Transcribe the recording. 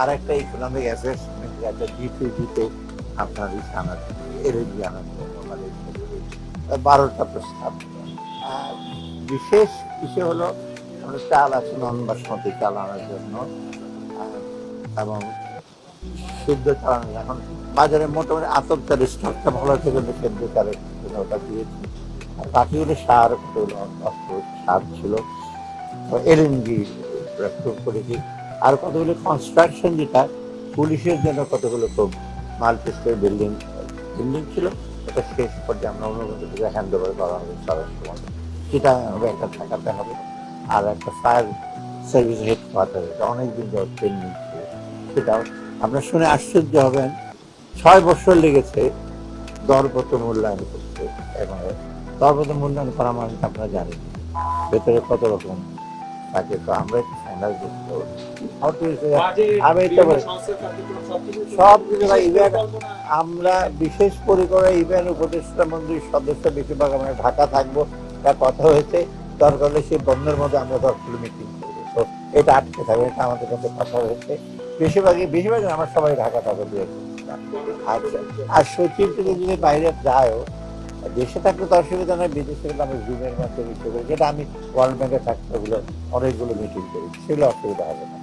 আর একটা economic assessment একটা জিপিজিতে আপনার আনার এলএনজি আনার জন্য মানে 12টা প্রস্তাব। বিশেষ বিষয় হলো আমরা চাল আছে নন বাসমতি চাল আনার জন্য, এবং শুদ্ধ চাল এখন বাজারে মোটামুটি আতপ চালের স্টকটা ভালো থেকে সেদ্ধ চালের ওটা দিয়েছি। আর বাকিগুলো সার কতগুলো সার ছিল, এলএনজি শুরু করেছি। আর কতগুলো কনস্ট্রাকশন যেটা পুলিশের জন্য কতগুলো খুব মাল্টি স্টোরি বিল্ডিং বিল্ডিং ছিল, এটা শেষ পর্যায়ে আমরা অনুমতি থেকে হ্যান্ড ওভার করা হবে স্বরাষ্ট্র মন্ত্রী, সেটা হবে একটা ঠেকাতে হবে। আর একটা ফায়ার সার্ভিস হেডকোয়ার্টার, এটা অনেকদিন যাওয়ার ট্রেনিং ছিল, সেটাও আপনার শুনে আশ্চর্য হবেন 6 বছর লেগেছে দরপত্র মূল্যায়ন করতে। এবং দরপত্র মূল্যায়ন করা মানে আপনারা জানেন ভেতরে কত রকম থাকে, তো আমরা একটু ফাইনাল করতে আমি তো সব কিছু ভাই ইভেন আমরা বিশেষ পরিকরে ইভেন উপদেষ্টা মন্ত্রীর সদস্য বেশিরভাগ আমরা ঢাকা থাকবো, তার কথা হয়েছে দরকার হলে সেই বন্ধের মধ্যে আমরা 10 কিলো মিটিং করবো, তো এটা আটকে থাকবে, এটা আমাদের কাছে কথা হয়েছে। বেশিরভাগ আমরা সবাই ঢাকা থাকবো দিয়ে। আচ্ছা, আর সচিব থেকে যদি বাইরে যায়ও, দেশে থাকলে তো অসুবিধা নয়, বিদেশে গেলে আমি জুমের মাধ্যমে বিষয় করি, যেটা আমি ওয়ার্ল্ড ব্যাংকে থাকতে অনেকগুলো মিটিং করি, সেগুলো অসুবিধা হবে না।